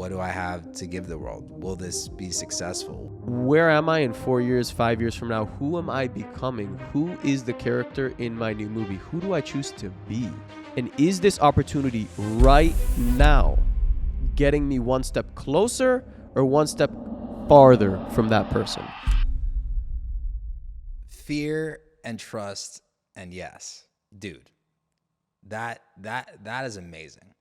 What do I have to give the world? Will this be successful? Where am I in 4 years, 5 years from now? Who am I becoming? Who is the character in my new movie? Who do I choose to be? And is this opportunity right now getting me one step closer or one step farther from that person? Fear and trust and yes. Dude, that is amazing.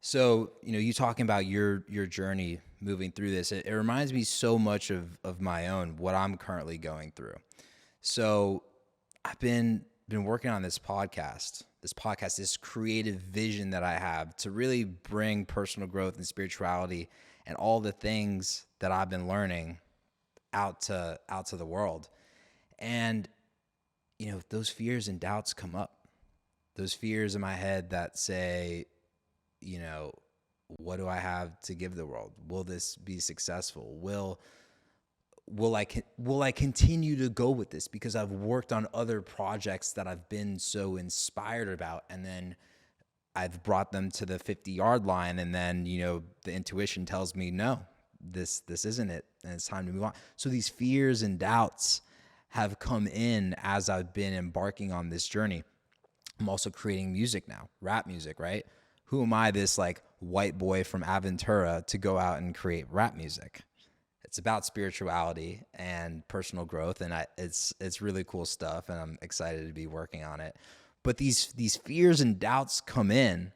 So, you talking about your journey moving through this, it reminds me so much of my own, what I'm currently going through. So I've been working on this podcast, this creative vision that I have to really bring personal growth and spirituality and all the things that I've been learning out to the world. And, those fears and doubts come up. Those fears in my head that say, what do I have to give the world? Will this be successful? Will I continue to go with this because I've worked on other projects that I've been so inspired about, and then I've brought them to the 50-yard line, and then, the intuition tells me, no, this isn't it, and it's time to move on. So these fears and doubts have come in as I've been embarking on this journey. I'm also creating music now, rap music, right? Who am I, this white boy from Aventura, to go out and create rap music? It's about spirituality and personal growth, and it's really cool stuff, and I'm excited to be working on it. But these fears and doubts come in,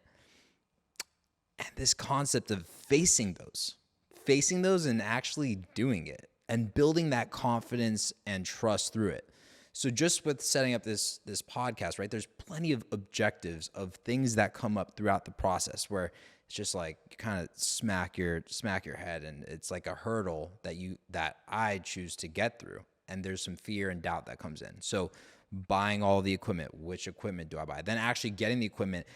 and this concept of facing those and actually doing it and building that confidence and trust through it. So just with setting up this podcast, right, there's plenty of objectives of things that come up throughout the process where it's just like you kind of smack your head, and it's like a hurdle that I choose to get through. And there's some fear and doubt that comes in. So buying all the equipment, which equipment do I buy? Then actually getting the equipment.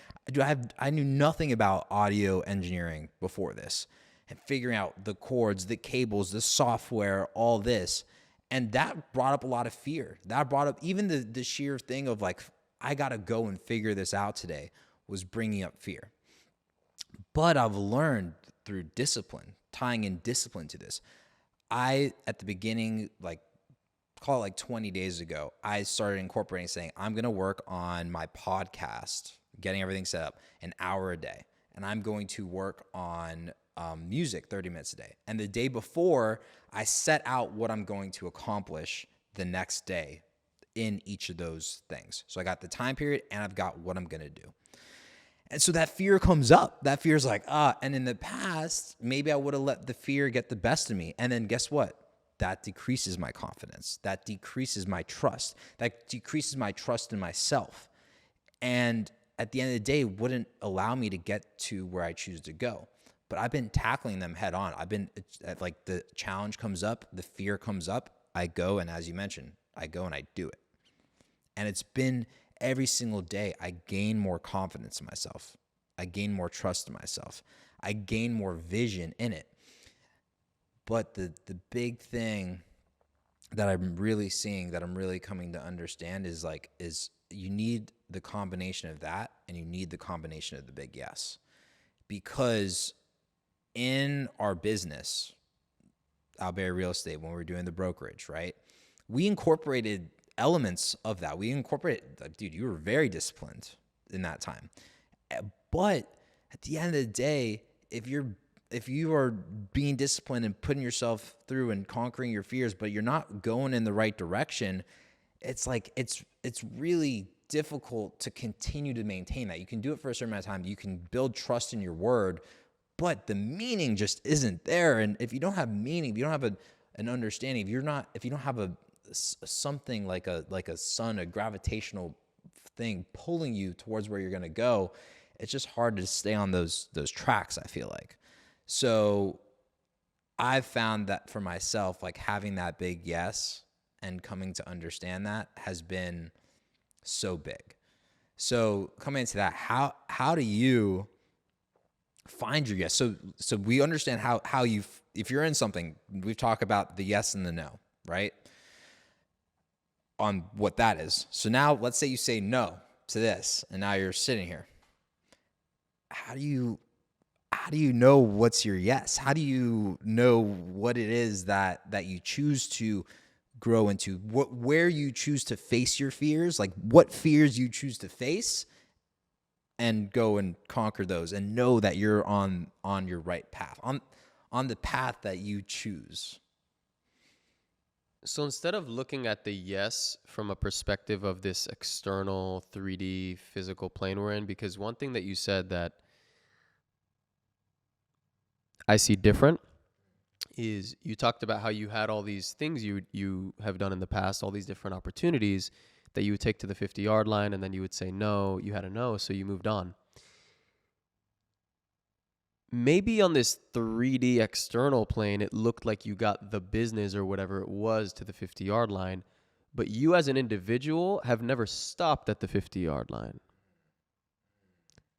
I knew nothing about audio engineering before this, and figuring out the cords, the cables, the software, all this. And that brought up a lot of fear. That brought up even the sheer thing of I got to go and figure this out today was bringing up fear. But I've learned through discipline, tying in discipline to this. At the beginning, call it 20 days ago, I started incorporating saying, I'm going to work on my podcast, getting everything set up, an hour a day. And I'm going to work on music 30 minutes a day. And the day before, I set out what I'm going to accomplish the next day in each of those things. So I got the time period, and I've got what I'm going to do. And so that fear comes up. That fear is and in the past, maybe I would have let the fear get the best of me. And then guess what? That decreases my confidence. That decreases my trust. That decreases my trust in myself. And at the end of the day, wouldn't allow me to get to where I choose to go. But I've been tackling them head on. I've been the challenge comes up, the fear comes up, I go, and as you mentioned, I go and I do it. And it's been every single day, I gain more confidence in myself. I gain more trust in myself. I gain more vision in it. But the big thing that I'm really seeing, that I'm really coming to understand is you need the combination of that, and you need the combination of the big yes. Because in our business, Alberry Real Estate, when we were doing the brokerage, right, we incorporated elements of that. Dude, you were very disciplined in that time. But at the end of the day, if you are being disciplined and putting yourself through and conquering your fears, but you're not going in the right direction, it's really difficult to continue to maintain that. You can do it for a certain amount of time. You can build trust in your word, but the meaning just isn't there. And if you don't have meaning, if you don't have an understanding, if you don't have something like a sun, a gravitational thing pulling you towards where you're going to go, it's just hard to stay on those tracks, I feel like. So I've found that for myself, having that big yes and coming to understand that has been so big. So coming into that, how do you find your yes? So we understand how you, if you're in something, we've talked about the yes and the no, right? On what that is. So now let's say you say no to this, and now you're sitting here. How do you how do you know what's your yes? How do you know what it is that you choose to grow into? Where you choose to face your fears, like what fears you choose to face, and go and conquer those, and know that you're on your right path, on the path that you choose. So instead of looking at the yes from a perspective of this external 3D physical plane we're in, because one thing that you said that I see different is you talked about how you had all these things you have done in the past, all these different opportunities that you would take to the 50-yard line, and then you would say no, you had a no, so you moved on. Maybe on this 3D external plane, it looked like you got the business or whatever it was to the 50-yard line, but you as an individual have never stopped at the 50-yard line.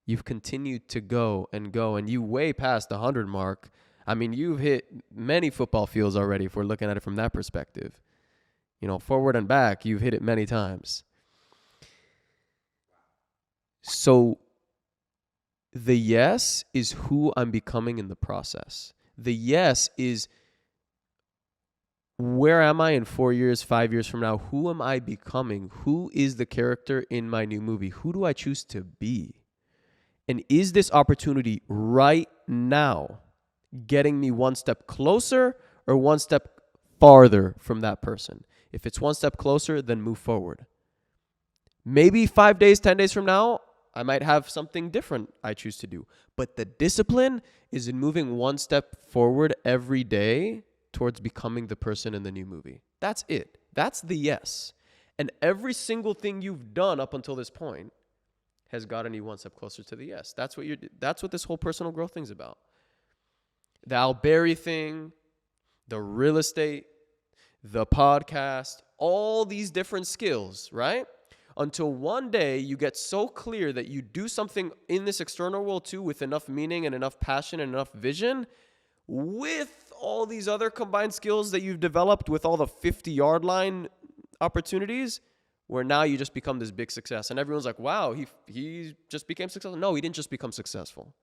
You've continued to go, and you way past the 100 mark. I mean, you've hit many football fields already if we're looking at it from that perspective. You know, forward and back, you've hit it many times. So the yes is who I'm becoming in the process. The yes is where am I in 4 years, 5 years from now? Who am I becoming? Who is the character in my new movie? Who do I choose to be? And is this opportunity right now getting me one step closer or one step farther from that person? If it's one step closer, then move forward. Maybe 5 days, 10 days from now, I might have something different I choose to do. But the discipline is in moving one step forward every day towards becoming the person in the new movie. That's it. That's the yes. And every single thing you've done up until this point has gotten you one step closer to the yes. That's what this whole personal growth thing's about. The Alberry thing, the real estate, the podcast, all these different skills, right? Until one day you get so clear that you do something in this external world too with enough meaning and enough passion and enough vision with all these other combined skills that you've developed with all the 50-yard line opportunities, where now you just become this big success. And everyone's like, wow, he just became successful. No, he didn't just become successful.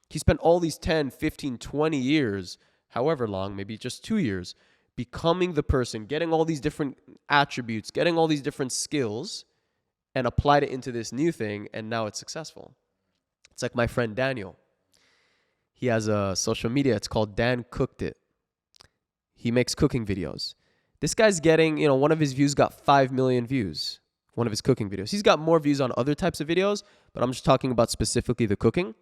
He spent all these 10, 15, 20 years, however long, maybe just 2 years, becoming the person, getting all these different attributes, getting all these different skills, and applied it into this new thing, and now it's successful. It's like my friend Daniel. He has a social media. It's called Dan Cooked It. He makes cooking videos. This guy's getting, one of his views got 5 million views, one of his cooking videos. He's got more views on other types of videos, but I'm just talking about specifically the cooking.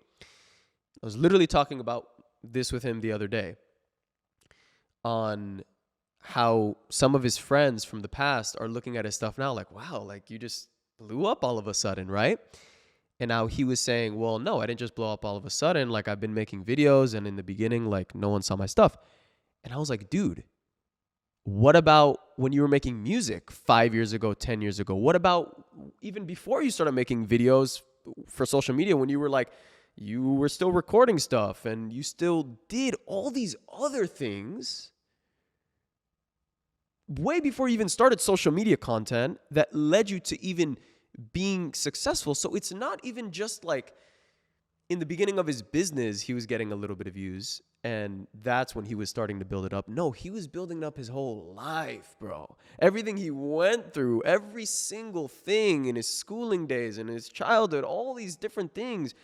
I was literally talking about this with him the other day on how some of his friends from the past are looking at his stuff now like, wow, like you just blew up all of a sudden, right? And now he was saying, well, no, I didn't just blow up all of a sudden. Like I've been making videos and in the beginning, like no one saw my stuff. And I was like, dude, what about when you were making music 5 years ago, 10 years ago? What about even before you started making videos for social media when you were like, you were still recording stuff and you still did all these other things way before you even started social media content that led you to even being successful. So it's not even just like in the beginning of his business, he was getting a little bit of views and that's when he was starting to build it up. No, he was building up his whole life, bro. Everything he went through, every single thing in his schooling days and his childhood, all these different things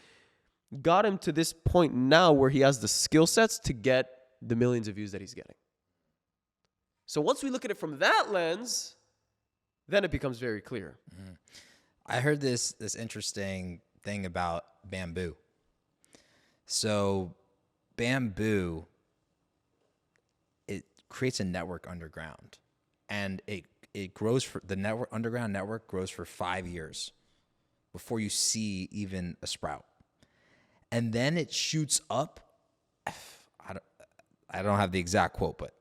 got him to this point now where he has the skill sets to get the millions of views that he's getting. So once we look at it from that lens, then it becomes very clear. Mm. I heard this interesting thing about bamboo. So bamboo, it creates a network underground, and it grows for the underground network grows for 5 years before you see even a sprout. And then it shoots up. I don't have the exact quote, but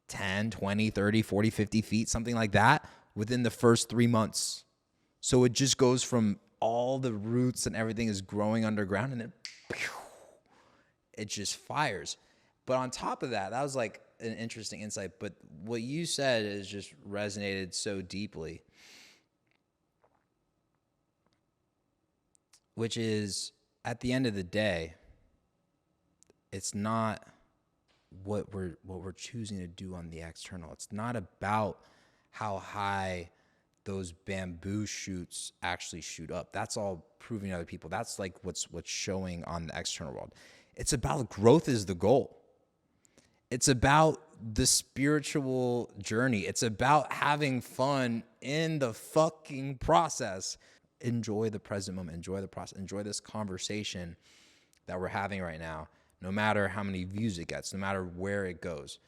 10, 20, 30, 40, 50 feet, something like that within the first 3 months. So it just goes from all the roots and everything is growing underground, and then it just fires. But on top of that, that was like an interesting insight. But what you said is just resonated so deeply, which is at the end of the day, it's not what we're choosing to do on the external. It's not about how high those bamboo shoots actually shoot up. That's all proving to other people. That's like what's showing on the external world. It's about growth is the goal. It's about the spiritual journey. It's about having fun in the fucking process. Enjoy the present moment. Enjoy the process. Enjoy this conversation that we're having right now, no matter how many views it gets, no matter where it goes.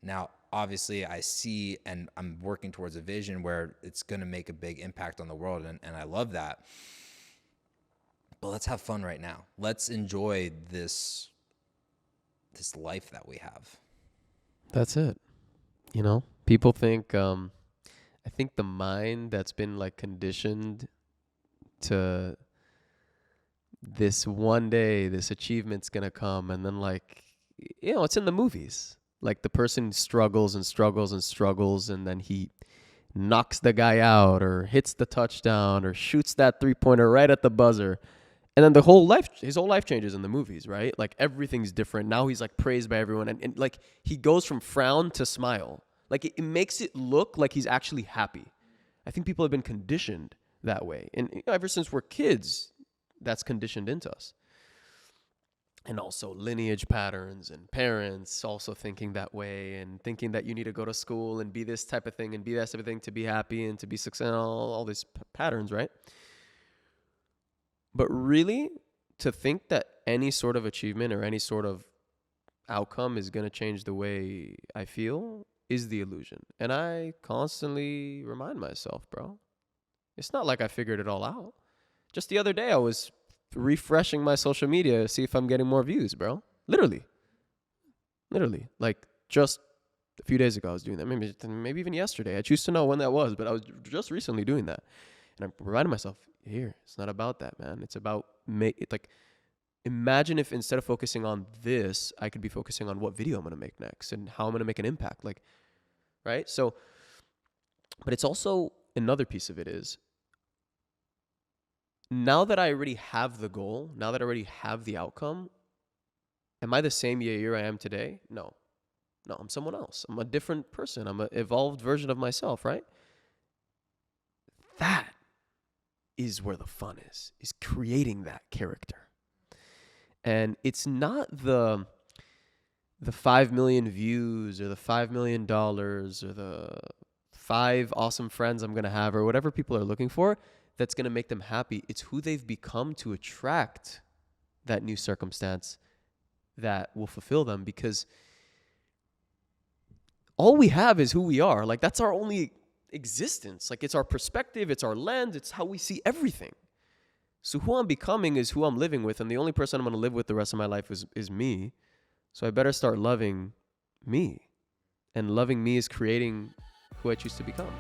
Now, obviously, I see and I'm working towards a vision where it's going to make a big impact on the world, and I love that. But let's have fun right now. Let's enjoy this life that we have. That's it. You know, people think, I think the mind that's been like conditioned to this one day, this achievement's going to come. And then like, you know, it's in the movies. Like the person struggles and struggles and struggles, and then he knocks the guy out or hits the touchdown or shoots that 3-pointer right at the buzzer. And then his whole life changes in the movies, right? Like everything's different. Now he's like praised by everyone. And like he goes from frown to smile. Like it makes it look like he's actually happy. I think people have been conditioned that way. And you know, ever since we're kids, that's conditioned into us. And also lineage patterns and parents also thinking that way and thinking that you need to go to school and be this type of thing and be that type of thing to be happy and to be successful, all these patterns, right? But really, to think that any sort of achievement or any sort of outcome is going to change the way I feel is the illusion. And I constantly remind myself, bro, it's not like I figured it all out. Just the other day, I was refreshing my social media to see if I'm getting more views, bro. Literally. Like just a few days ago, I was doing that. Maybe even yesterday. I choose to know when that was, but I was just recently doing that. And I'm reminding myself, here, it's not about that, man. It's about imagine if instead of focusing on this, I could be focusing on what video I'm going to make next and how I'm going to make an impact. Like, right? So, but it's also another piece of it is, now that I already have the goal, now that I already have the outcome, am I the same Yair I am today? No, I'm someone else. I'm a different person. I'm an evolved version of myself, right? That is where the fun is creating that character. And it's not the 5 million views or the $5 million or the 5 awesome friends I'm going to have or whatever people are looking for that's going to make them happy. It's who they've become to attract that new circumstance that will fulfill them, because all we have is who we are. Like that's our only existence. Like it's our perspective, it's our lens, it's how we see everything. So who I'm becoming is who I'm living with, and the only person I'm going to live with the rest of my life is me. So I better start loving me. And loving me is creating who I choose to become.